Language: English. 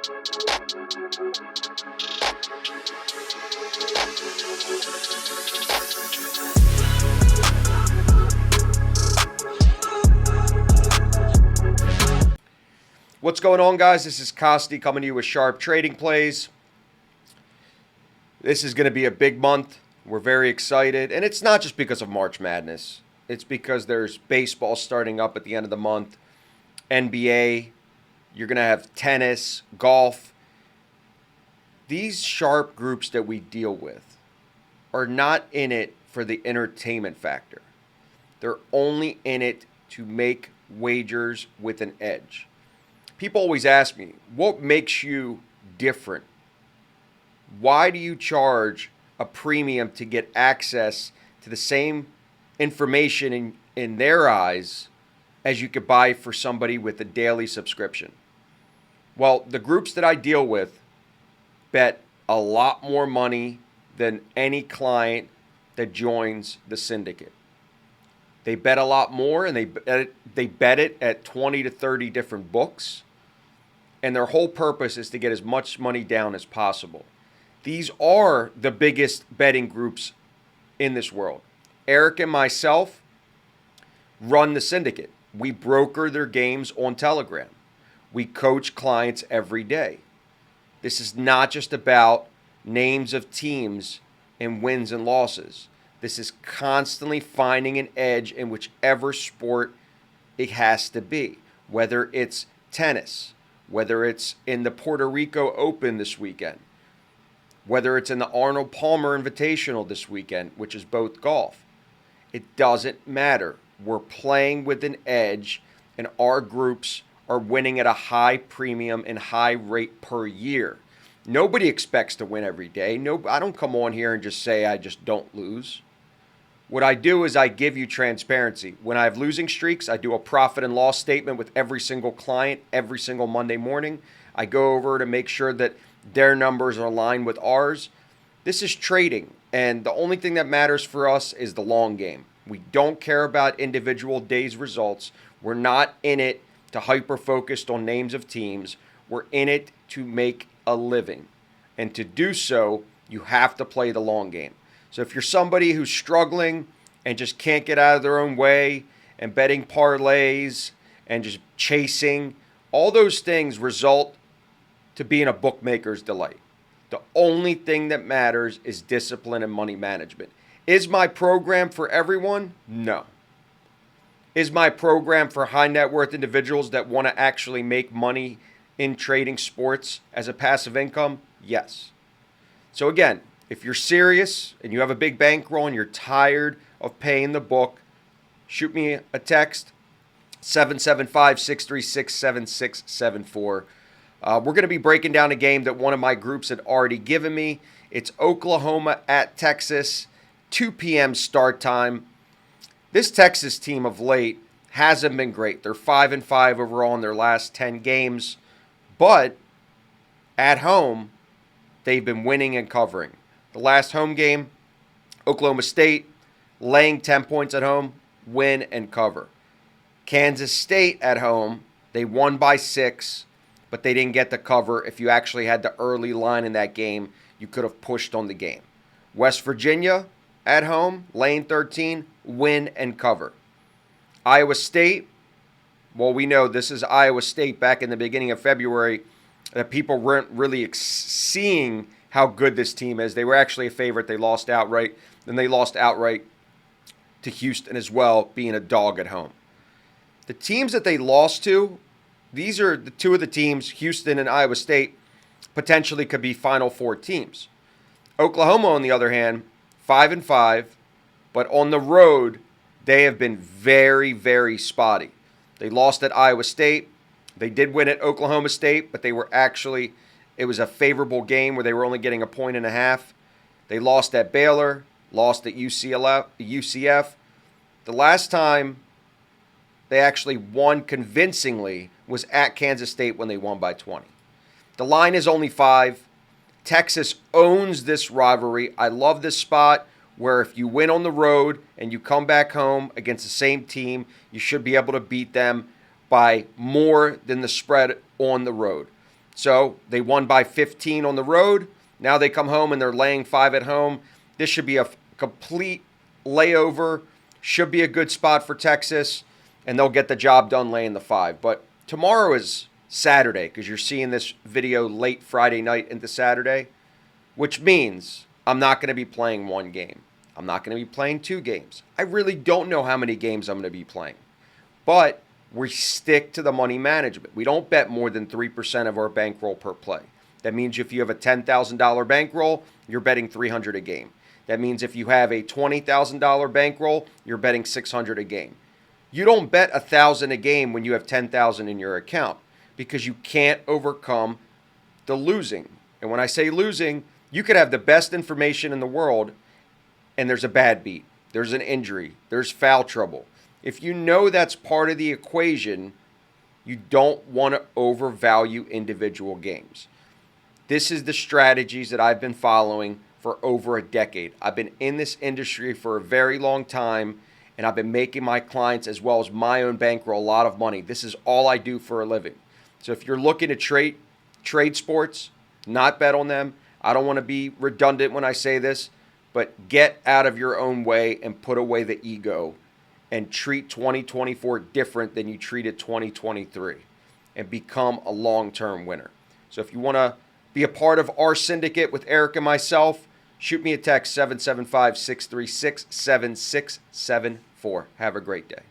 What's going on, guys? This is Kosty coming to you with sharp trading plays. This is going to be a big month. We're very excited. And it's not just because of March Madness. It's because there's baseball starting up at the end of the month, NBA. You're going to have tennis, golf. These sharp groups that we deal with are not in it for the entertainment factor. They're only in it to make wagers with an edge. People always ask me, what makes you different? Why do you charge a premium to get access to the same information in their eyes as you could buy for somebody with a daily subscription? Well, the groups that I deal with bet a lot more money than any client that joins the Syndicate. They bet a lot more, and they bet it at 20 to 30 different books. And their whole purpose is to get as much money down as possible. These are the biggest betting groups in this world. Eric and myself run the Syndicate. We broker their games on Telegram. We coach clients every day. This is not just about names of teams and wins and losses. This is constantly finding an edge in whichever sport it has to be, whether it's tennis, whether it's in the Puerto Rico Open this weekend, whether it's in the Arnold Palmer Invitational this weekend, which is both golf. It doesn't matter. We're playing with an edge, and our groups are winning at a high premium and high rate per year. Nobody expects to win every day. No, I don't come on here and just say I just don't lose. What I do is I give you transparency. When I have losing streaks, I do a profit and loss statement with every single client every single Monday morning. I go over to make sure that their numbers are aligned with ours. This is trading, and the only thing that matters for us is the long game. We don't care about individual days' results. We're not in it to hyper-focus on names of teams. We're in it to make a living. And to do so, you have to play the long game. So if you're somebody who's struggling and just can't get out of their own way and betting parlays and just chasing, all those things result to being a bookmaker's delight. The only thing that matters is discipline and money management. Is my program for everyone? No. Is my program for high net worth individuals that want to actually make money in trading sports as a passive income? Yes. So again, if you're serious and you have a big bankroll and you're tired of paying the book, shoot me a text, 775-636-7674. We're going to be breaking down a game that one of my groups had already given me. It's Oklahoma at Texas, 2 p.m. start time. This Texas team of late hasn't been great. They're 5-5 overall in their last 10 games. But at home, they've been winning and covering. The last home game, Oklahoma State, laying 10 points at home, win and cover. Kansas State at home, they won by 6, but they didn't get the cover. If you actually had the early line in that game, you could have pushed on the game. West Virginia at home, laying 13, win and cover. Iowa State, well, we know this is Iowa State back in the beginning of February that people weren't really seeing how good this team is. They were actually a favorite. They lost outright. Then they lost outright to Houston as well, being a dog at home. The teams that they lost to, these are the two of the teams, Houston and Iowa State, potentially could be Final Four teams. Oklahoma, on the other hand, 5-5, but on the road, they have been very, very spotty. They lost at Iowa State. They did win at Oklahoma State, but they were actually, it was a favorable game where they were only getting 1.5 points. They lost at Baylor, lost at UCF. The last time they actually won convincingly was at Kansas State when they won by 20. The line is only 5. Texas owns this rivalry. I love this spot where if you win on the road and you come back home against the same team, you should be able to beat them by more than the spread on the road. So they won by 15 on the road. Now they come home and they're laying 5 at home. This should be a complete layover. Should be a good spot for Texas, and they'll get the job done laying the 5. But tomorrow is Saturday because you're seeing this video late Friday night into Saturday, which means I'm not going to be playing one game. I'm not going to be playing 2 games. I really don't know how many games I'm going to be playing. But we stick to the money management. We don't bet more than 3% of our bankroll per play. That means if you have a $10,000 bankroll, you're betting $300 a game. That means if you have a $20,000 bankroll, you're betting $600 a game. You don't bet $1,000 a game when you have $10,000 in your account because you can't overcome the losing. And when I say losing, you could have the best information in the world and there's a bad beat, there's an injury, there's foul trouble. If you know that's part of the equation, you don't want to overvalue individual games. This is the strategies that I've been following for over a decade. I've been in this industry for a very long time, and I've been making my clients as well as my own bankroll a lot of money. This is all I do for a living. So if you're looking to trade sports, not bet on them. I don't want to be redundant when I say this, but get out of your own way and put away the ego and treat 2024 different than you treated 2023 and become a long-term winner. So if you want to be a part of our syndicate with Eric and myself, shoot me a text 775-636-7674. Have a great day.